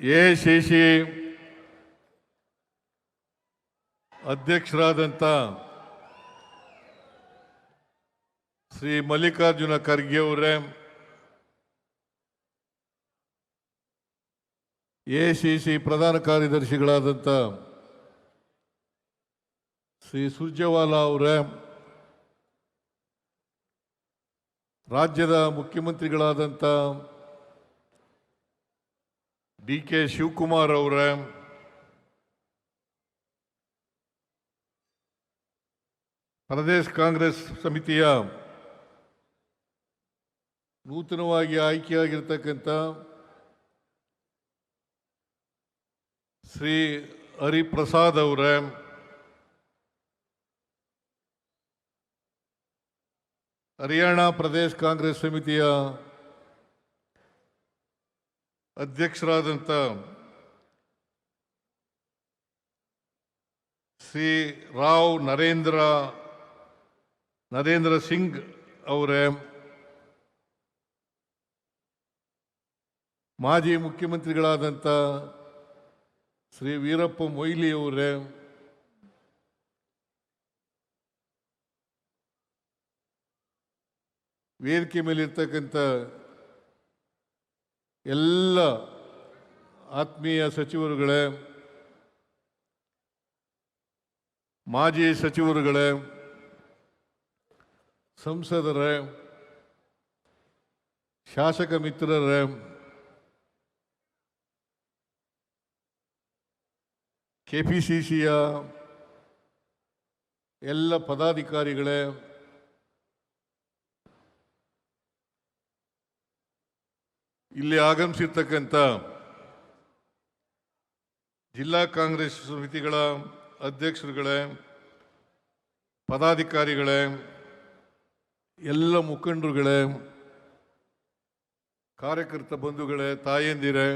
AICC ಅಧ್ಯಕ್ಷರಾದಂಥ ಶ್ರೀ ಮಲ್ಲಿಕಾರ್ಜುನ ಖರ್ಗೆ ಅವರೇ, AICC ಪ್ರಧಾನ ಕಾರ್ಯದರ್ಶಿಗಳಾದಂಥ ಶ್ರೀ ಸುರ್ಜೇವಾಲಾ ಅವರೇ, ರಾಜ್ಯದ ಮುಖ್ಯಮಂತ್ರಿಗಳಾದಂಥ ಡಿ.ಕೆ. ಶಿವಕುಮಾರ್ ಅವರೇ, ಪ್ರದೇಶ ಕಾಂಗ್ರೆಸ್ ಸಮಿತಿಯ ನೂತನವಾಗಿ ಆಯ್ಕೆಯಾಗಿರ್ತಕ್ಕಂಥ ಶ್ರೀ ಹರಿಪ್ರಸಾದ್ ಅವರೇ, ಹರಿಯಾಣ ಪ್ರದೇಶ ಕಾಂಗ್ರೆಸ್ ಸಮಿತಿಯ ಅಧ್ಯಕ್ಷರಾದಂಥ ಶ್ರೀ ರಾವ್ ನರೇಂದ್ರ ಸಿಂಗ್ ಅವರೇ, ಮಾಜಿ ಮುಖ್ಯಮಂತ್ರಿಗಳಾದಂಥ ಶ್ರೀ ವೀರಪ್ಪ ಮೊಯ್ಲಿ ಅವರೇ, ವೇದಿಕೆ ಮೇಲಿರ್ತಕ್ಕಂಥ ಎಲ್ಲ ಆತ್ಮೀಯ ಸಚಿವರುಗಳೇ, ಮಾಜಿ ಸಚಿವರುಗಳೇ, ಸಂಸದರೇ, ಶಾಸಕ ಮಿತ್ರರೇ, ಕೆಪಿಸಿಸಿಯ ಎಲ್ಲ ಪದಾಧಿಕಾರಿಗಳೇ, ಇಲ್ಲಿ ಆಗಮಿಸಿರ್ತಕ್ಕಂಥ ಜಿಲ್ಲಾ ಕಾಂಗ್ರೆಸ್ ಸಮಿತಿಗಳ ಅಧ್ಯಕ್ಷರುಗಳೇ, ಪದಾಧಿಕಾರಿಗಳೇ, ಎಲ್ಲ ಮುಖಂಡರುಗಳೇ, ಕಾರ್ಯಕರ್ತ ಬಂಧುಗಳೇ, ತಾಯಂದಿರೇ,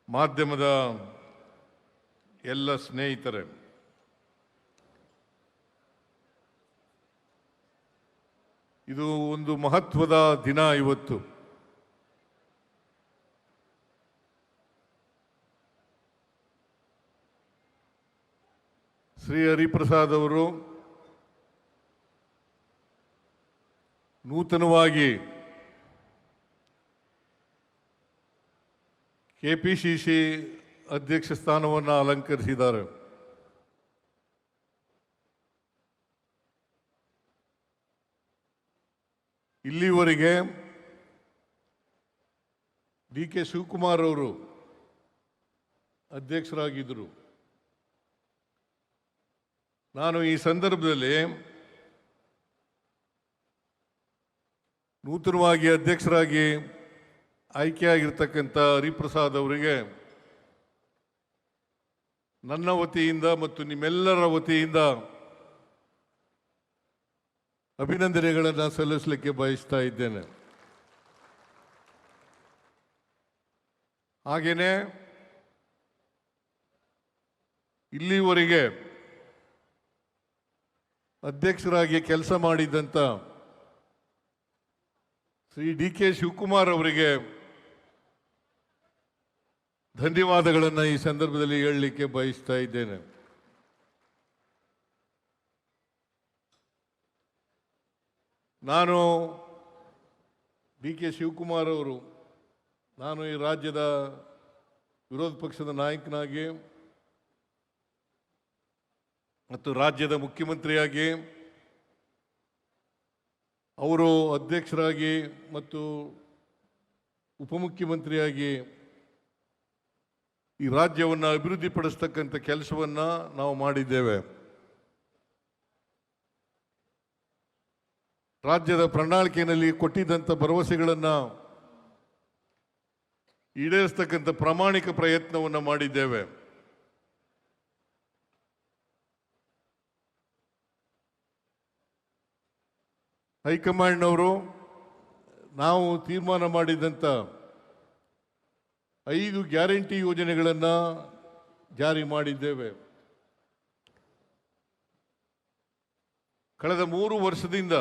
ಮಾಧ್ಯಮದ ಎಲ್ಲ ಸ್ನೇಹಿತರೇ, ಇದು ಒಂದು ಮಹತ್ವದ ದಿನ. ಇವತ್ತು ಶ್ರೀ ಹರಿಪ್ರಸಾದ್ ಅವರು ನೂತನವಾಗಿ ಕೆಪಿಸಿಸಿ ಅಧ್ಯಕ್ಷ ಸ್ಥಾನವನ್ನು ಅಲಂಕರಿಸಿದ್ದಾರೆ. ಇಲ್ಲಿವರೆಗೆ ಡಿ.ಕೆ. ಶಿವಕುಮಾರ್ ಅವರು ಅಧ್ಯಕ್ಷರಾಗಿದ್ದರು. ನಾನು ಈ ಸಂದರ್ಭದಲ್ಲಿ ನೂತನವಾಗಿ ಅಧ್ಯಕ್ಷರಾಗಿ ಆಯ್ಕೆಯಾಗಿರ್ತಕ್ಕಂಥ ಹರಿಪ್ರಸಾದ್ ಅವರಿಗೆ ನನ್ನ ವತಿಯಿಂದ ಮತ್ತು ನಿಮ್ಮೆಲ್ಲರ ವತಿಯಿಂದ ಅಭಿನಂದನೆಗಳನ್ನು ಸಲ್ಲಿಸಲಿಕ್ಕೆ ಬಯಸ್ತಾ ಇದ್ದೇನೆ. ಹಾಗೆಯೇ ಇಲ್ಲಿವರೆಗೆ ಅಧ್ಯಕ್ಷರಾಗಿ ಕೆಲಸ ಮಾಡಿದ್ದಂಥ ಶ್ರೀ ಡಿ.ಕೆ. ಶಿವಕುಮಾರ್ ಅವರಿಗೆ ಧನ್ಯವಾದಗಳನ್ನು ಈ ಸಂದರ್ಭದಲ್ಲಿ ಹೇಳಲಿಕ್ಕೆ ಬಯಸ್ತಾ ಇದ್ದೇನೆ. ನಾನು ಡಿ.ಕೆ. ಶಿವಕುಮಾರ್ ಅವರು, ನಾನು ಈ ರಾಜ್ಯದ ವಿರೋಧ ಪಕ್ಷದ ನಾಯಕನಾಗಿ ಮತ್ತು ರಾಜ್ಯದ ಮುಖ್ಯಮಂತ್ರಿಯಾಗಿ, ಅವರು ಅಧ್ಯಕ್ಷರಾಗಿ ಮತ್ತು ಉಪಮುಖ್ಯಮಂತ್ರಿಯಾಗಿ ಈ ರಾಜ್ಯವನ್ನು ಅಭಿವೃದ್ಧಿಪಡಿಸ್ತಕ್ಕಂಥ ಕೆಲಸವನ್ನು ನಾವು ಮಾಡಿದ್ದೇವೆ. ರಾಜ್ಯದ ಪ್ರಣಾಳಿಕೆಯಲ್ಲಿ ಕೊಟ್ಟಿದ್ದಂಥ ಭರವಸೆಗಳನ್ನು ಈಡೇರಿಸ್ತಕ್ಕಂಥ ಪ್ರಾಮಾಣಿಕ ಪ್ರಯತ್ನವನ್ನು ಮಾಡಿದ್ದೇವೆ. ಹೈಕಮಾಂಡ್ನವರು ನಾವು ತೀರ್ಮಾನ ಮಾಡಿದಂಥ 5 ಗ್ಯಾರಂಟಿ ಯೋಜನೆಗಳನ್ನು ಜಾರಿ ಮಾಡಿದ್ದೇವೆ. ಕಳೆದ 3 ವರ್ಷದಿಂದ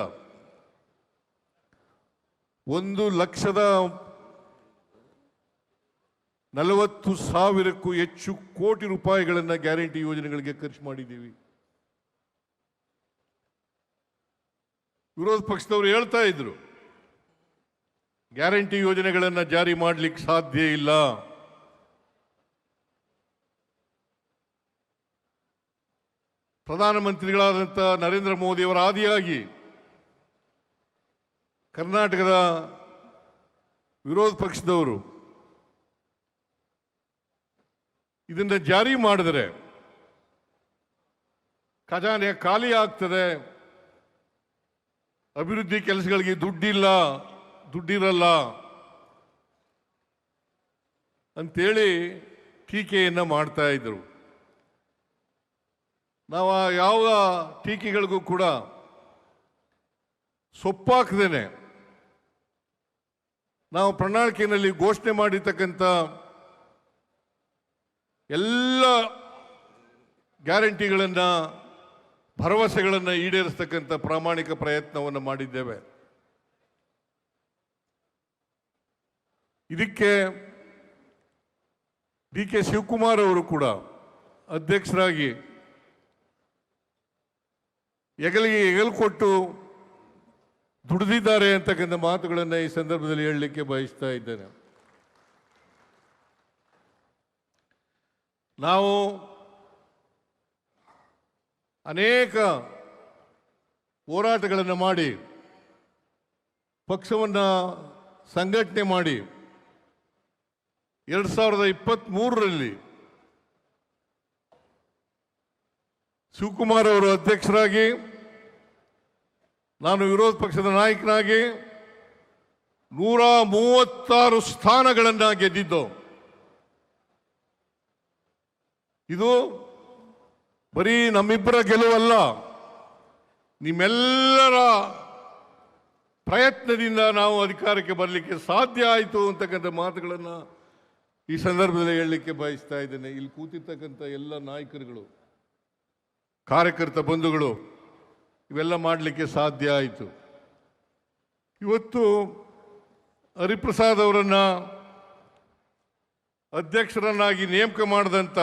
1 40,000ಕ್ಕೂ ಹೆಚ್ಚು ಕೋಟಿ ರೂಪಾಯಿಗಳನ್ನು ಗ್ಯಾರಂಟಿ ಯೋಜನೆಗಳಿಗೆ ಖರ್ಚು ಮಾಡಿದ್ದೀವಿ. ವಿರೋಧ ಪಕ್ಷದವರು ಹೇಳ್ತಾ ಇದ್ರು ಗ್ಯಾರಂಟಿ ಯೋಜನೆಗಳನ್ನು ಜಾರಿ ಮಾಡಲಿಕ್ಕೆ ಸಾಧ್ಯ ಇಲ್ಲ. ಪ್ರಧಾನಮಂತ್ರಿಗಳಾದಂಥ ನರೇಂದ್ರ ಮೋದಿಯವರ ಆದಿಯಾಗಿ ಕರ್ನಾಟಕದ ವಿರೋಧ ಪಕ್ಷದವರು ಇದನ್ನು ಜಾರಿ ಮಾಡಿದರೆ ಖಜಾನೆ ಖಾಲಿ ಆಗ್ತದೆ, ಅಭಿವೃದ್ಧಿ ಕೆಲಸಗಳಿಗೆ ದುಡ್ಡಿರಲ್ಲ ಅಂತೇಳಿ ಟೀಕೆಯನ್ನು ಮಾಡ್ತಾ ಇದ್ರು. ನಾವು ಯಾವ ಟೀಕೆಗಳಿಗೂ ಕೂಡ ಸೊಪ್ಪಾಕದೇನೆ ನಾವು ಪ್ರಣಾಳಿಕೆಯಲ್ಲಿ ಘೋಷಣೆ ಮಾಡಿರ್ತಕ್ಕಂಥ ಎಲ್ಲ ಗ್ಯಾರಂಟಿಗಳನ್ನು ಭರವಸೆಗಳನ್ನು ಈಡೇರಿಸ್ತಕ್ಕಂಥ ಪ್ರಾಮಾಣಿಕ ಪ್ರಯತ್ನವನ್ನು ಮಾಡಿದ್ದೇವೆ. ಇದಕ್ಕೆ ಡಿ.ಕೆ. ಶಿವಕುಮಾರ್ ಅವರು ಕೂಡ ಅಧ್ಯಕ್ಷರಾಗಿ ಹೆಗಲಿಗೆ ಹೆಗಲು ಕೊಟ್ಟು ದುಡಿದಿದ್ದಾರೆ ಅಂತಕ್ಕಂಥ ಮಾತುಗಳನ್ನು ಈ ಸಂದರ್ಭದಲ್ಲಿ ಹೇಳಲಿಕ್ಕೆ ಬಯಸ್ತಾ ಇದ್ದೇನೆ. ನಾವು ಅನೇಕ ಹೋರಾಟಗಳನ್ನು ಮಾಡಿ ಪಕ್ಷವನ್ನು ಸಂಘಟನೆ ಮಾಡಿ 2023ರಲ್ಲಿ ಶಿವಕುಮಾರ್ ಅವರು ಅಧ್ಯಕ್ಷರಾಗಿ ನಾನು ವಿರೋಧ ಪಕ್ಷದ ನಾಯಕನಾಗಿ 136 ಸ್ಥಾನಗಳನ್ನು ಗೆದ್ದಿದ್ದು. ಇದು ಬರೀ ನಮ್ಮಿಬ್ಬರ ಗೆಲುವಲ್ಲ, ನಿಮ್ಮೆಲ್ಲರ ಪ್ರಯತ್ನದಿಂದ ನಾವು ಅಧಿಕಾರಕ್ಕೆ ಬರಲಿಕ್ಕೆ ಸಾಧ್ಯ ಆಯಿತು ಅಂತಕ್ಕಂಥ ಮಾತುಗಳನ್ನು ಈ ಸಂದರ್ಭದಲ್ಲಿ ಹೇಳಲಿಕ್ಕೆ ಬಯಸ್ತಾ ಇದ್ದೇನೆ. ಇಲ್ಲಿ ಕೂತಿರ್ತಕ್ಕಂಥ ಎಲ್ಲ ನಾಯಕರುಗಳು, ಕಾರ್ಯಕರ್ತ ಬಂಧುಗಳು ಇವೆಲ್ಲ ಮಾಡಲಿಕ್ಕೆ ಸಾಧ್ಯ ಆಯಿತು. ಇವತ್ತು ಹರಿಪ್ರಸಾದ್ ಅವರನ್ನು ಅಧ್ಯಕ್ಷರನ್ನಾಗಿ ನೇಮಕ ಮಾಡಿದಂಥ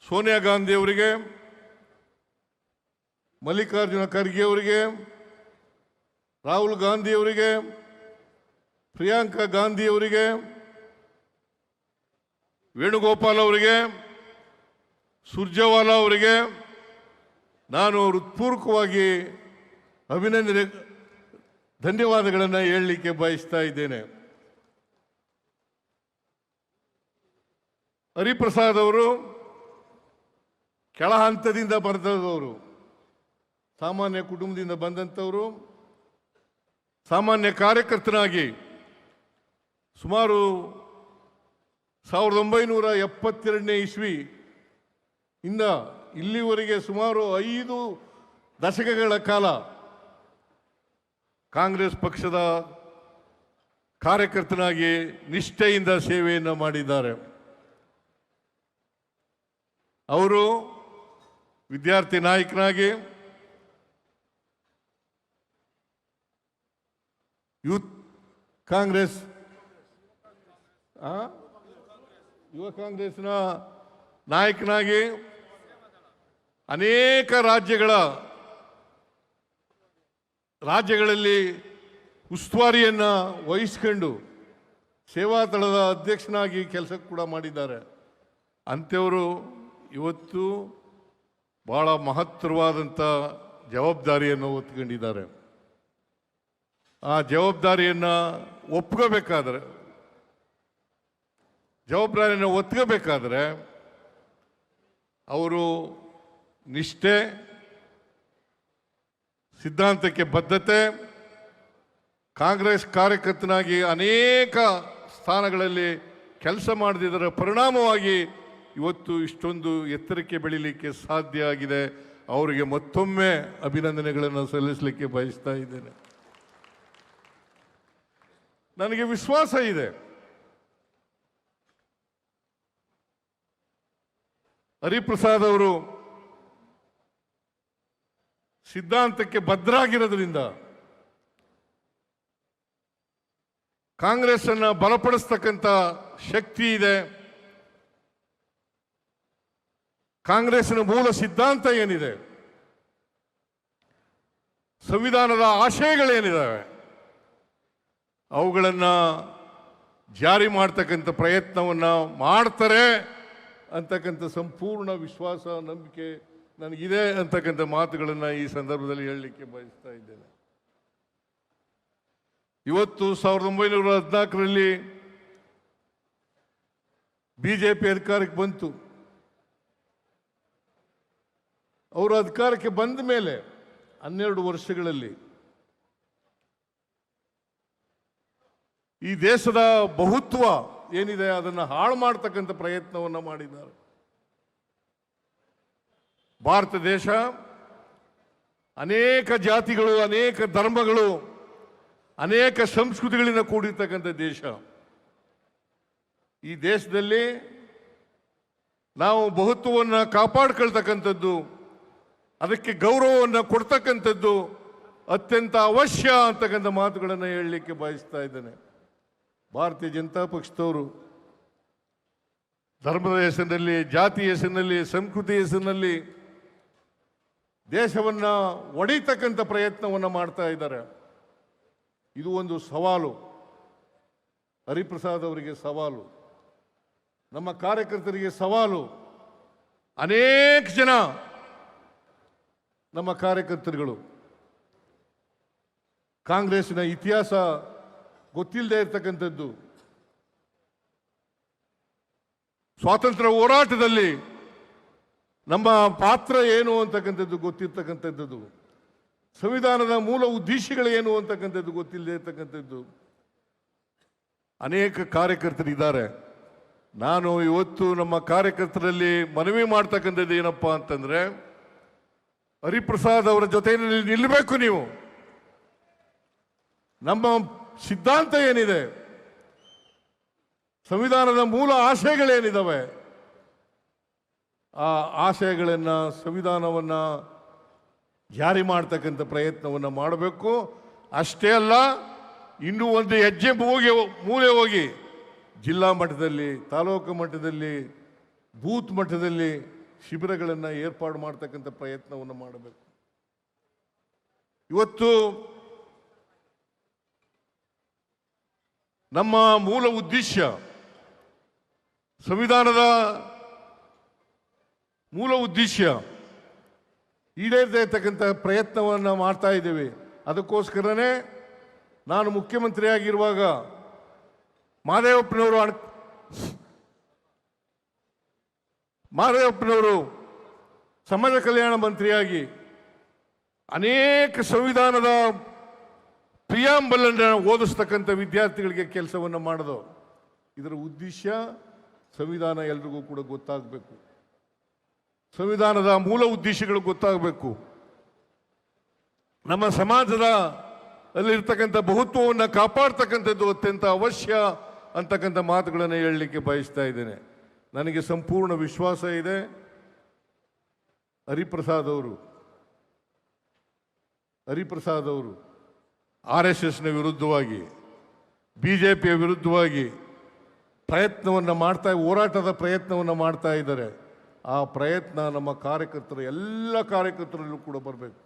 ಸೋನಿಯಾ ಗಾಂಧಿ ಅವರಿಗೆ, ಮಲ್ಲಿಕಾರ್ಜುನ ಖರ್ಗೆ ಅವರಿಗೆ, ರಾಹುಲ್ ಗಾಂಧಿ ಅವರಿಗೆ, ಪ್ರಿಯಾಂಕಾ ಗಾಂಧಿ ಅವರಿಗೆ, ವೇಣುಗೋಪಾಲ್ ಅವರಿಗೆ, ಸುರ್ಜೇವಾಲಾ ಅವರಿಗೆ ನಾನು ಹೃತ್ಪೂರ್ವಕವಾಗಿ ಧನ್ಯವಾದಗಳನ್ನು ಹೇಳಲಿಕ್ಕೆ ಬಯಸ್ತಾ ಇದ್ದೇನೆ. ಹರಿಪ್ರಸಾದ್ ಅವರು ಕೆಳ ಹಂತದಿಂದ ಬಂದವರು, ಸಾಮಾನ್ಯ ಕುಟುಂಬದಿಂದ ಬಂದಂಥವರು. ಸಾಮಾನ್ಯ ಕಾರ್ಯಕರ್ತನಾಗಿ ಸುಮಾರು 1972ನೇ ಇಸ್ವಿ ಇಂದ ಇಲ್ಲಿವರೆಗೆ ಸುಮಾರು 5 ದಶಕಗಳ ಕಾಲ ಕಾಂಗ್ರೆಸ್ ಪಕ್ಷದ ಕಾರ್ಯಕರ್ತನಾಗಿ ನಿಷ್ಠೆಯಿಂದ ಸೇವೆಯನ್ನು ಮಾಡಿದ್ದಾರೆ. ಅವರು ವಿದ್ಯಾರ್ಥಿ ನಾಯಕನಾಗಿ, ಯೂತ್ ಕಾಂಗ್ರೆಸ್, ಯುವ ಕಾಂಗ್ರೆಸ್ನ ನಾಯಕನಾಗಿ ಅನೇಕ ರಾಜ್ಯಗಳಲ್ಲಿ ಉಸ್ತುವಾರಿಯನ್ನು ವಹಿಸ್ಕೊಂಡು ಸೇವಾದಳದ ಅಧ್ಯಕ್ಷನಾಗಿ ಕೆಲಸ ಕೂಡ ಮಾಡಿದ್ದಾರೆ. ಅಂಥವರು ಇವತ್ತು ಬಹಳ ಮಹತ್ತರವಾದಂಥ ಜವಾಬ್ದಾರಿಯನ್ನು ಹೊತ್ಕೊಂಡಿದ್ದಾರೆ. ಆ ಜವಾಬ್ದಾರಿಯನ್ನು ಒತ್ಕೋಬೇಕಾದ್ರೆ ಅವರು ನಿಷ್ಠೆ, ಸಿದ್ಧಾಂತಕ್ಕೆ ಬದ್ಧತೆ, ಕಾಂಗ್ರೆಸ್ ಕಾರ್ಯಕರ್ತನಾಗಿ ಅನೇಕ ಸ್ಥಾನಗಳಲ್ಲಿ ಕೆಲಸ ಮಾಡದಿದ್ದರ ಪರಿಣಾಮವಾಗಿ ಇವತ್ತು ಇಷ್ಟೊಂದು ಎತ್ತರಕ್ಕೆ ಬೆಳೀಲಿಕ್ಕೆ ಸಾಧ್ಯ ಆಗಿದೆ. ಅವರಿಗೆ ಮತ್ತೊಮ್ಮೆ ಅಭಿನಂದನೆಗಳನ್ನು ಸಲ್ಲಿಸಲಿಕ್ಕೆ ಬಯಸ್ತಾ ಇದ್ದೇನೆ. ನನಗೆ ವಿಶ್ವಾಸ ಇದೆ, ಹರಿಪ್ರಸಾದ್ ಅವರು ಸಿದ್ಧಾಂತಕ್ಕೆ ಬದ್ಧರಾಗಿರೋದ್ರಿಂದ ಕಾಂಗ್ರೆಸ್ ಅನ್ನು ಬಲಪಡಿಸ್ತಕ್ಕಂಥ ಶಕ್ತಿ ಇದೆ, ಕಾಂಗ್ರೆಸ್ಸಿನ ಮೂಲ ಸಿದ್ಧಾಂತ ಏನಿದೆ, ಸಂವಿಧಾನದ ಆಶಯಗಳೇನಿದ್ದಾವೆ ಅವುಗಳನ್ನು ಜಾರಿ ಮಾಡ್ತಕ್ಕಂಥ ಪ್ರಯತ್ನವನ್ನು ಮಾಡ್ತಾರೆ ಅಂತಕ್ಕಂಥ ಸಂಪೂರ್ಣ ವಿಶ್ವಾಸ, ನಂಬಿಕೆ ನನಗಿದೆ ಅಂತಕ್ಕಂಥ ಮಾತುಗಳನ್ನು ಈ ಸಂದರ್ಭದಲ್ಲಿ ಹೇಳಲಿಕ್ಕೆ ಬಯಸ್ತಾ ಇದ್ದೇನೆ. ಇವತ್ತು 1914ರಲ್ಲಿ ಬಿಜೆಪಿ ಅಧಿಕಾರಕ್ಕೆ ಬಂತು. ಅವರು ಅಧಿಕಾರಕ್ಕೆ ಬಂದ ಮೇಲೆ 12 ವರ್ಷಗಳಲ್ಲಿ ಈ ದೇಶದ ಬಹುತ್ವ ಏನಿದೆ ಅದನ್ನು ಹಾಳು ಮಾಡ್ತಕ್ಕಂಥ ಪ್ರಯತ್ನವನ್ನು ಮಾಡಿದ್ದಾರೆ. ಭಾರತ ದೇಶ ಅನೇಕ ಜಾತಿಗಳು, ಅನೇಕ ಧರ್ಮಗಳು, ಅನೇಕ ಸಂಸ್ಕೃತಿಗಳಿಂದ ಕೂಡಿರ್ತಕ್ಕಂಥ ದೇಶ. ಈ ದೇಶದಲ್ಲಿ ನಾವು ಬಹುತ್ವವನ್ನು ಕಾಪಾಡ್ಕೊಳ್ತಕ್ಕಂಥದ್ದು, ಅದಕ್ಕೆ ಗೌರವವನ್ನು ಕೊಡ್ತಕ್ಕಂಥದ್ದು ಅತ್ಯಂತ ಅವಶ್ಯ ಅಂತಕ್ಕಂಥ ಮಾತುಗಳನ್ನು ಹೇಳಲಿಕ್ಕೆ ಬಯಸ್ತಾ ಇದ್ದೇನೆ. ಭಾರತೀಯ ಜನತಾ ಪಕ್ಷದವರು ಧರ್ಮದ ಹೆಸರಿನಲ್ಲಿ, ಜಾತಿ ಹೆಸರಿನಲ್ಲಿ, ಸಂಸ್ಕೃತಿ ಹೆಸರಿನಲ್ಲಿ ದೇಶವನ್ನು ಒಡೆಯತಕ್ಕಂಥ ಪ್ರಯತ್ನವನ್ನು ಮಾಡ್ತಾ ಇದ್ದಾರೆ. ಇದು ಒಂದು ಸವಾಲು, ಹರಿಪ್ರಸಾದ್ ಅವರಿಗೆ ಸವಾಲು, ನಮ್ಮ ಕಾರ್ಯಕರ್ತರಿಗೆ ಸವಾಲು. ಅನೇಕ ಜನ ನಮ್ಮ ಕಾರ್ಯಕರ್ತರುಗಳು ಕಾಂಗ್ರೆಸ್ಸಿನ ಇತಿಹಾಸ ಗೊತ್ತಿಲ್ಲದೆ ಇರತಕ್ಕಂಥದ್ದು, ಸ್ವಾತಂತ್ರ್ಯ ಹೋರಾಟದಲ್ಲಿ ನಮ್ಮ ಪಾತ್ರ ಏನು ಅಂತಕ್ಕಂಥದ್ದು ಗೊತ್ತಿರ್ತಕ್ಕಂಥದ್ದು, ಸಂವಿಧಾನದ ಮೂಲ ಉದ್ದೇಶಗಳು ಏನು ಅಂತಕ್ಕಂಥದ್ದು ಗೊತ್ತಿಲ್ಲದೆ ಇರತಕ್ಕಂಥದ್ದು ಅನೇಕ ಕಾರ್ಯಕರ್ತರಿದ್ದಾರೆ. ನಾನು ಇವತ್ತು ನಮ್ಮ ಕಾರ್ಯಕರ್ತರಲ್ಲಿ ಮನವಿ ಮಾಡ್ತಕ್ಕಂಥದ್ದು ಏನಪ್ಪಾ ಅಂತಂದ್ರೆ, ಹರಿಪ್ರಸಾದ್ ಅವರ ಜೊತೆಯಲ್ಲಿ ನಿಲ್ಲಬೇಕು. ನೀವು ನಮ್ಮ ಸಿದ್ಧಾಂತ ಏನಿದೆ, ಸಂವಿಧಾನದ ಮೂಲ ಆಶಯಗಳೇನಿದ್ದಾವೆ, ಆ ಆಶಯಗಳನ್ನು, ಸಂವಿಧಾನವನ್ನು ಜಾರಿ ಮಾಡ್ತಕ್ಕಂಥ ಪ್ರಯತ್ನವನ್ನು ಮಾಡಬೇಕು. ಅಷ್ಟೇ ಅಲ್ಲ, ಇನ್ನೂ ಒಂದು ಹೆಜ್ಜೆ ಮೂಲೆ ಹೋಗಿ ಜಿಲ್ಲಾ ಮಟ್ಟದಲ್ಲಿ, ತಾಲೂಕು ಮಟ್ಟದಲ್ಲಿ, ಬೂತ್ ಮಟ್ಟದಲ್ಲಿ ಶಿಬಿರಗಳನ್ನು ಏರ್ಪಾಡು ಮಾಡ್ತಕ್ಕಂಥ ಪ್ರಯತ್ನವನ್ನು ಮಾಡಬೇಕು. ಇವತ್ತು ನಮ್ಮ ಮೂಲ ಉದ್ದೇಶ, ಸಂವಿಧಾನದ ಮೂಲ ಉದ್ದೇಶ ಈಡೇರದೇ ಇರತಕ್ಕಂಥ ಪ್ರಯತ್ನವನ್ನು ಮಾಡ್ತಾ ಇದ್ದೇವೆ. ಅದಕ್ಕೋಸ್ಕರನೇ ನಾನು ಮುಖ್ಯಮಂತ್ರಿಯಾಗಿರುವಾಗ ಮಾದೇವಪ್ಪನವರು ಸಮಾಜ ಕಲ್ಯಾಣ ಮಂತ್ರಿಯಾಗಿ ಅನೇಕ ಸಂವಿಧಾನದ ಪ್ರಿಯಾಂಬಲನ್ನು ಓದಿಸ್ತಕ್ಕಂಥ ವಿದ್ಯಾರ್ಥಿಗಳಿಗೆ ಕೆಲಸವನ್ನು ಮಾಡೋದು. ಇದರ ಉದ್ದೇಶ ಸಂವಿಧಾನ ಎಲ್ರಿಗೂ ಕೂಡ ಗೊತ್ತಾಗಬೇಕು, ಸಂವಿಧಾನದ ಮೂಲ ಉದ್ದೇಶಗಳು ಗೊತ್ತಾಗಬೇಕು. ನಮ್ಮ ಸಮಾಜದ ಅಲ್ಲಿರ್ತಕ್ಕಂಥ ಬಹುತ್ವವನ್ನು ಕಾಪಾಡ್ತಕ್ಕಂಥದ್ದು ಅತ್ಯಂತ ಅವಶ್ಯ ಅಂತಕ್ಕಂಥ ಮಾತುಗಳನ್ನು ಹೇಳಲಿಕ್ಕೆ ಬಯಸ್ತಾ ಇದ್ದೇನೆ. ನನಗೆ ಸಂಪೂರ್ಣ ವಿಶ್ವಾಸ ಇದೆ, ಹರಿಪ್ರಸಾದ್ ಅವರು RSSನ ವಿರುದ್ಧವಾಗಿ, BJPಯ ವಿರುದ್ಧವಾಗಿ ಹೋರಾಟದ ಪ್ರಯತ್ನವನ್ನು ಮಾಡ್ತಾ ಇದ್ದಾರೆ. ಆ ಪ್ರಯತ್ನ ನಮ್ಮ ಕಾರ್ಯಕರ್ತರು, ಎಲ್ಲ ಕಾರ್ಯಕರ್ತರಲ್ಲೂ ಕೂಡ ಬರಬೇಕು.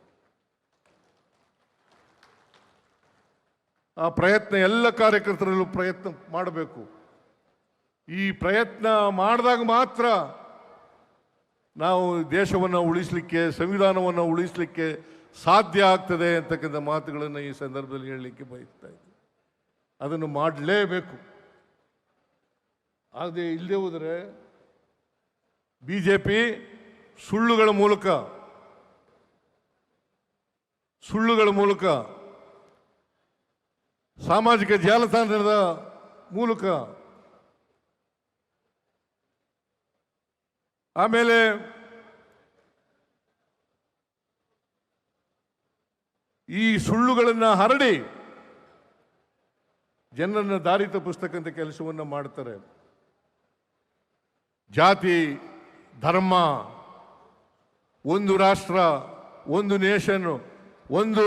ಆ ಪ್ರಯತ್ನ ಎಲ್ಲ ಕಾರ್ಯಕರ್ತರಲ್ಲೂ ಪ್ರಯತ್ನ ಮಾಡಬೇಕು. ಈ ಪ್ರಯತ್ನ ಮಾಡಿದಾಗ ಮಾತ್ರ ನಾವು ದೇಶವನ್ನು ಉಳಿಸಲಿಕ್ಕೆ, ಸಂವಿಧಾನವನ್ನು ಉಳಿಸಲಿಕ್ಕೆ ಸಾಧ್ಯ ಆಗ್ತದೆ ಅಂತಕ್ಕಂಥ ಮಾತುಗಳನ್ನು ಈ ಸಂದರ್ಭದಲ್ಲಿ ಹೇಳಲಿಕ್ಕೆ ಬಯಸ್ತಾ ಇದ್ದೀನಿ. ಅದನ್ನು ಮಾಡಲೇಬೇಕು. ಆದರೆ ಇಲ್ಲದೆ ಹೋದರೆ BJP ಸುಳ್ಳುಗಳ ಮೂಲಕ ಸಾಮಾಜಿಕ ಜಾಲತಾಣದ ಮೂಲಕ, ಆಮೇಲೆ ಈ ಸುಳ್ಳುಗಳನ್ನು ಹರಡಿ ಜನರನ್ನು ದಾರಿ ತಪ್ಪಿಸ್ತಕ್ಕಂಥ ಕೆಲಸವನ್ನು ಮಾಡ್ತಾರೆ. ಜಾತಿ, ಧರ್ಮ, ಒಂದು ರಾಷ್ಟ್ರ, ಒಂದು ನೇಷನ್, ಒಂದು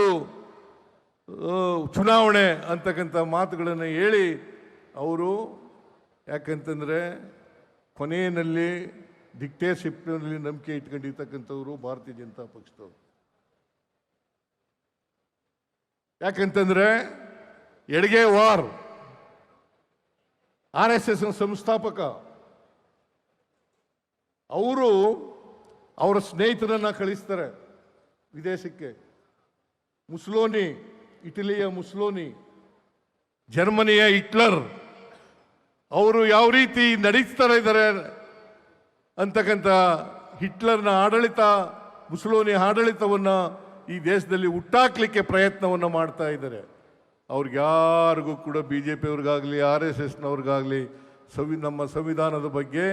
ಚುನಾವಣೆ ಅಂತಕ್ಕಂಥ ಮಾತುಗಳನ್ನು ಹೇಳಿ ಅವರು ಯಾಕಂತಂದರೆ ಕೊನೆಯಲ್ಲಿ ಡಿಕ್ಟೇರ್ಶಿಪ್ನಲ್ಲಿ ನಂಬಿಕೆ ಇಟ್ಕೊಂಡಿರ್ತಕ್ಕಂಥವ್ರು ಭಾರತೀಯ ಜನತಾ ಪಕ್ಷದವರು. ಯಾಕಂತಂದರೆ ಎಡ್ಗೆ ವಾರ್ RSS ಸಂಸ್ಥಾಪಕ ಅವರು ಅವರ ಸ್ನೇಹಿತರನ್ನ ಕಳಿಸ್ತಾರೆ ವಿದೇಶಕ್ಕೆ. ಮುಸ್ಸೋಲಿನಿ, ಇಟಲಿಯ ಮುಸ್ಸೋಲಿನಿ, ಜರ್ಮನಿಯ ಹಿಟ್ಲರ್ ಅವರು ಯಾವ ರೀತಿ ನಡೆಸ್ತಾ ಇದ್ದಾರೆ ಅಂತಕ್ಕಂಥ ಹಿಟ್ಲರ್ನ ಆಡಳಿತ, ಮುಸ್ಸೋಲಿನಿ ಆಡಳಿತವನ್ನು ಈ ದೇಶದಲ್ಲಿ ಹುಟ್ಟಾಕ್ಲಿಕ್ಕೆ ಪ್ರಯತ್ನವನ್ನು ಮಾಡ್ತಾ ಇದ್ದಾರೆ. ಅವ್ರಿಗ್ಯಾರಿಗೂ ಕೂಡ BJP ಅವ್ರಿಗಾಗಲಿ RSSನವ್ರಿಗಾಗಲಿ ನಮ್ಮ ಸಂವಿಧಾನದ ಬಗ್ಗೆ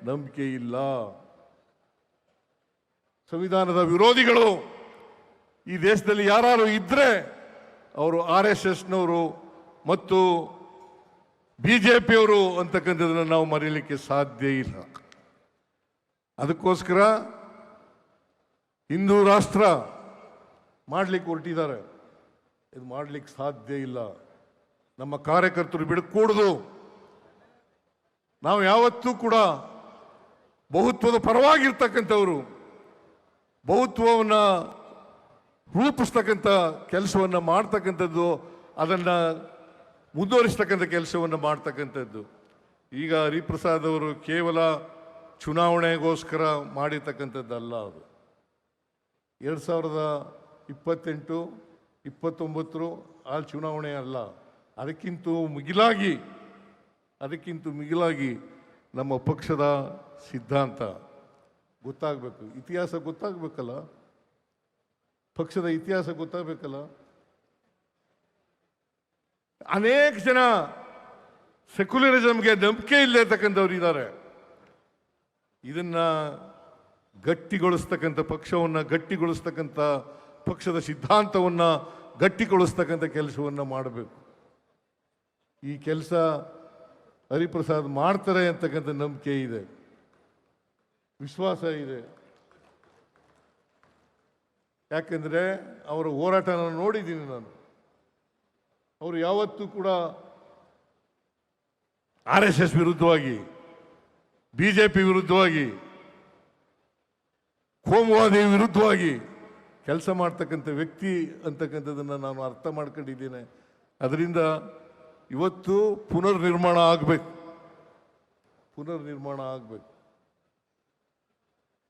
ನಂಬಿಕೆ ಇಲ್ಲ. ಸಂವಿಧಾನದ ವಿರೋಧಿಗಳು ಈ ದೇಶದಲ್ಲಿ ಯಾರು ಇದ್ರೆ ಅವರು RSSನವರು ಮತ್ತು BJP ಅವರು ಅಂತಕ್ಕಂಥದ್ದನ್ನು ನಾವು ಮರೀಲಿಕ್ಕೆ ಸಾಧ್ಯ ಇಲ್ಲ. ಅದಕ್ಕೋಸ್ಕರ ಹಿಂದೂ ರಾಷ್ಟ್ರ ಮಾಡಲಿಕ್ಕೆ ಹೊರಟಿದ್ದಾರೆ. ಇದು ಮಾಡಲಿಕ್ಕೆ ಸಾಧ್ಯ ಇಲ್ಲ. ನಮ್ಮ ಕಾರ್ಯಕರ್ತರು ಬಿಡಕೂಡದು. ನಾವು ಯಾವತ್ತೂ ಕೂಡ ಬಹುತ್ವದ ಪರವಾಗಿರ್ತಕ್ಕಂಥವರು, ಬಹುತ್ವವನ್ನು ರೂಪಿಸ್ತಕ್ಕಂಥ ಕೆಲಸವನ್ನು ಮಾಡ್ತಕ್ಕಂಥದ್ದು, ಅದನ್ನು ಮುಂದುವರಿಸ್ತಕ್ಕಂಥ ಕೆಲಸವನ್ನು ಮಾಡ್ತಕ್ಕಂಥದ್ದು. ಈಗ ಹರಿಪ್ರಸಾದ್ ಅವರು ಕೇವಲ ಚುನಾವಣೆಗೋಸ್ಕರ ಮಾಡಿರ್ತಕ್ಕಂಥದ್ದಲ್ಲ. ಅದು 2028, 29 ಆ ಚುನಾವಣೆ ಅಲ್ಲ. ಅದಕ್ಕಿಂತ ಮಿಗಿಲಾಗಿ ನಮ್ಮ ಪಕ್ಷದ ಸಿದ್ಧಾಂತ ಗೊತ್ತಾಗಬೇಕು, ಇತಿಹಾಸ ಗೊತ್ತಾಗಬೇಕಲ್ಲ, ಪಕ್ಷದ ಇತಿಹಾಸ ಗೊತ್ತಾಗಬೇಕಲ್ಲ. ಅನೇಕ ಜನ ಸೆಕ್ಯುಲರಿಸಮ್ಗೆ ನಂಬಿಕೆ ಇಲ್ಲತಕ್ಕಂಥವ್ರು ಇದ್ದಾರೆ. ಇದನ್ನ ಗಟ್ಟಿಗೊಳಿಸ್ತಕ್ಕಂಥ ಪಕ್ಷವನ್ನು ಗಟ್ಟಿಗೊಳಿಸ್ತಕ್ಕಂಥ ಪಕ್ಷದ ಸಿದ್ಧಾಂತವನ್ನು ಗಟ್ಟಿಗೊಳಿಸ್ತಕ್ಕಂಥ ಕೆಲಸವನ್ನು ಮಾಡಬೇಕು. ಈ ಕೆಲಸ ಹರಿಪ್ರಸಾದ್ ಮಾಡ್ತಾರೆ ಅಂತಕ್ಕಂಥ ನಂಬಿಕೆ ಇದೆ, ವಿಶ್ವಾಸ ಇದೆ. ಯಾಕೆಂದರೆ ಅವರ ಹೋರಾಟನ ನೋಡಿದ್ದೀನಿ ನಾನು. ಅವರು ಯಾವತ್ತೂ ಕೂಡ RSS ವಿರುದ್ಧವಾಗಿ, BJP ವಿರುದ್ಧವಾಗಿ, ಕೋಮುವಾದಿ ವಿರುದ್ಧವಾಗಿ ಕೆಲಸ ಮಾಡ್ತಕ್ಕಂಥ ವ್ಯಕ್ತಿ ಅಂತಕ್ಕಂಥದ್ದನ್ನು ನಾನು ಅರ್ಥ ಮಾಡ್ಕೊಂಡಿದ್ದೇನೆ. ಅದರಿಂದ ಇವತ್ತು ಪುನರ್ನಿರ್ಮಾಣ ಆಗಬೇಕು.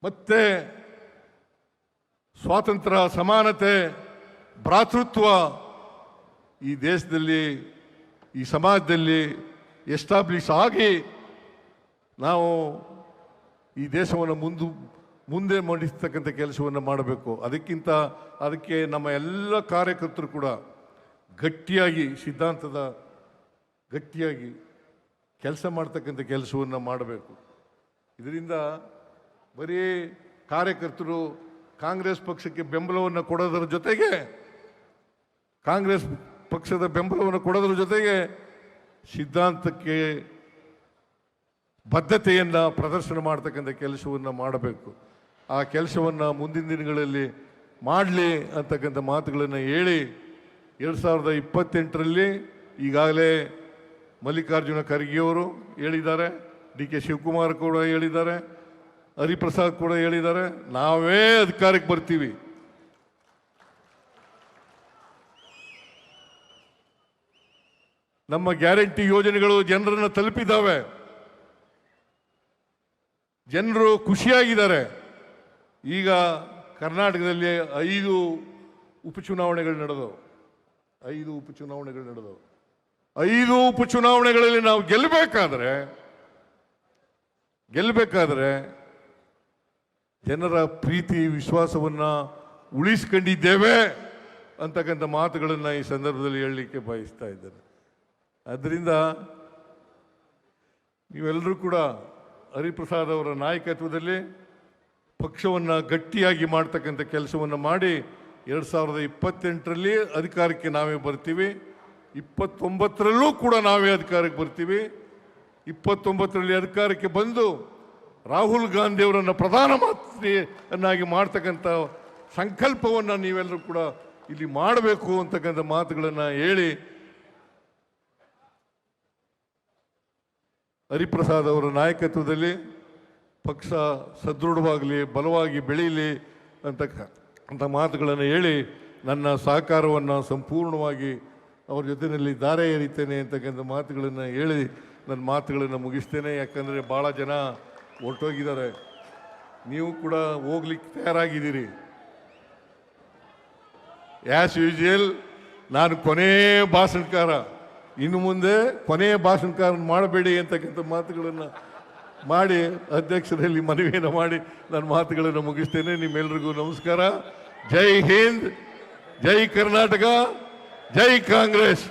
ಮತ್ತೆ ಸ್ವಾತಂತ್ರ್ಯ, ಸಮಾನತೆ, ಭ್ರಾತೃತ್ವ ಈ ದೇಶದಲ್ಲಿ, ಈ ಸಮಾಜದಲ್ಲಿ ಎಸ್ಟಾಬ್ಲಿಷ್ ಆಗಿ ನಾವು ಈ ದೇಶವನ್ನು ಮುಂದೆ ಮಾಡಿಸ್ತಕ್ಕಂಥ ಕೆಲಸವನ್ನು ಮಾಡಬೇಕು. ಅದಕ್ಕೆ ನಮ್ಮ ಎಲ್ಲ ಕಾರ್ಯಕರ್ತರು ಕೂಡ ಗಟ್ಟಿಯಾಗಿ, ಸಿದ್ಧಾಂತದ ಗಟ್ಟಿಯಾಗಿ ಕೆಲಸ ಮಾಡ್ತಕ್ಕಂಥ ಕೆಲಸವನ್ನು ಮಾಡಬೇಕು. ಇದರಿಂದ ಬರೀ ಕಾರ್ಯಕರ್ತರು ಕಾಂಗ್ರೆಸ್ ಪಕ್ಷಕ್ಕೆ ಬೆಂಬಲವನ್ನು ಕೊಡೋದರ ಜೊತೆಗೆ, ಸಿದ್ಧಾಂತಕ್ಕೆ ಬದ್ಧತೆಯನ್ನು ಪ್ರದರ್ಶನ ಮಾಡ್ತಕ್ಕಂಥ ಕೆಲಸವನ್ನು ಮಾಡಬೇಕು. ಆ ಕೆಲಸವನ್ನು ಮುಂದಿನ ದಿನಗಳಲ್ಲಿ ಮಾಡಲಿ ಅಂತಕ್ಕಂಥ ಮಾತುಗಳನ್ನು ಹೇಳಿ 2028ರಲ್ಲಿ ಈಗಾಗಲೇ ಮಲ್ಲಿಕಾರ್ಜುನ ಖರ್ಗೆಯವರು ಹೇಳಿದ್ದಾರೆ, DK ಶಿವಕುಮಾರ್ ಕೂಡ ಹೇಳಿದ್ದಾರೆ, ಹರಿಪ್ರಸಾದ್ ಕೂಡ ಹೇಳಿದ್ದಾರೆ, ನಾವೇ ಅಧಿಕಾರಕ್ಕೆ ಬರ್ತೀವಿ. ನಮ್ಮ ಗ್ಯಾರಂಟಿ ಯೋಜನೆಗಳು ಜನರನ್ನು ತಲುಪಿದ್ದಾವೆ, ಜನರು ಖುಷಿಯಾಗಿದ್ದಾರೆ. ಈಗ ಕರ್ನಾಟಕದಲ್ಲಿ 5 ಉಪಚುನಾವಣೆಗಳು ನಡೆದವು. 5 ಉಪಚುನಾವಣೆಗಳಲ್ಲಿ ನಾವು ಗೆಲ್ಲಬೇಕಾದ್ರೆ ಜನರ ಪ್ರೀತಿ ವಿಶ್ವಾಸವನ್ನು ಉಳಿಸ್ಕೊಂಡಿದ್ದೇವೆ ಅಂತಕ್ಕಂಥ ಮಾತುಗಳನ್ನು ಈ ಸಂದರ್ಭದಲ್ಲಿ ಹೇಳಲಿಕ್ಕೆ ಬಯಸ್ತಾ ಇದ್ದೇನೆ. ಆದ್ದರಿಂದ ನೀವೆಲ್ಲರೂ ಕೂಡ ಹರಿಪ್ರಸಾದ್ ಅವರ ನಾಯಕತ್ವದಲ್ಲಿ ಪಕ್ಷವನ್ನು ಗಟ್ಟಿಯಾಗಿ ಮಾಡ್ತಕ್ಕಂಥ ಕೆಲಸವನ್ನು ಮಾಡಿ 2028ರಲ್ಲಿ ಅಧಿಕಾರಕ್ಕೆ ನಾವೇ ಬರ್ತೀವಿ. 29ರಲ್ಲೂ ಕೂಡ ನಾವೇ ಅಧಿಕಾರಕ್ಕೆ ಬರ್ತೀವಿ. 29ರಲ್ಲಿ ಅಧಿಕಾರಕ್ಕೆ ಬಂದು ರಾಹುಲ್ ಗಾಂಧಿ ಅವರನ್ನು ಪ್ರಧಾನಮಂತ್ರಿಯನ್ನಾಗಿ ಮಾಡ್ತಕ್ಕಂಥ ಸಂಕಲ್ಪವನ್ನು ನೀವೆಲ್ಲರೂ ಕೂಡ ಇಲ್ಲಿ ಮಾಡಬೇಕು ಅಂತಕ್ಕಂಥ ಮಾತುಗಳನ್ನು ಹೇಳಿ ಹರಿಪ್ರಸಾದ್ ಅವರ ನಾಯಕತ್ವದಲ್ಲಿ ಪಕ್ಷ ಸದೃಢವಾಗಲಿ, ಬಲವಾಗಿ ಬೆಳೀಲಿ ಅಂತ ಮಾತುಗಳನ್ನು ಹೇಳಿ ನನ್ನ ಸಹಕಾರವನ್ನು ಸಂಪೂರ್ಣವಾಗಿ ಅವ್ರ ಜೊತೆಯಲ್ಲಿ ದಾರೆ ಎರಿತೇನೆ ಅಂತಕ್ಕಂಥ ಮಾತುಗಳನ್ನು ಹೇಳಿ ನನ್ನ ಮಾತುಗಳನ್ನು ಮುಗಿಸ್ತೇನೆ. ಯಾಕಂದರೆ ಭಾಳ ಜನ ಹೊರಟೋಗಿದ್ದಾರೆ, ನೀವು ಕೂಡ ಹೋಗ್ಲಿಕ್ಕೆ ತಯಾರಾಗಿದ್ದೀರಿ. ಆ್ಯಸ್ ಯೂಶುವಲ್ ನಾನು ಕೊನೆಯ ಭಾಷಣಕಾರ, ಇನ್ನು ಮುಂದೆ ಕೊನೆಯ ಭಾಷಣಕಾರ ಮಾಡಬೇಡಿ ಅಂತಕ್ಕಂಥ ಮಾತುಗಳನ್ನು ಮಾಡಿ ಅಧ್ಯಕ್ಷರಲ್ಲಿ ಮನವಿಯನ್ನು ಮಾಡಿ ನನ್ನ ಮಾತುಗಳನ್ನು ಮುಗಿಸ್ತೇನೆ. ನಿಮ್ಮೆಲ್ಲರಿಗೂ ನಮಸ್ಕಾರ. ಜೈ ಹಿಂದ್, ಜೈ ಕರ್ನಾಟಕ, ಜೈ ಕಾಂಗ್ರೆಸ್.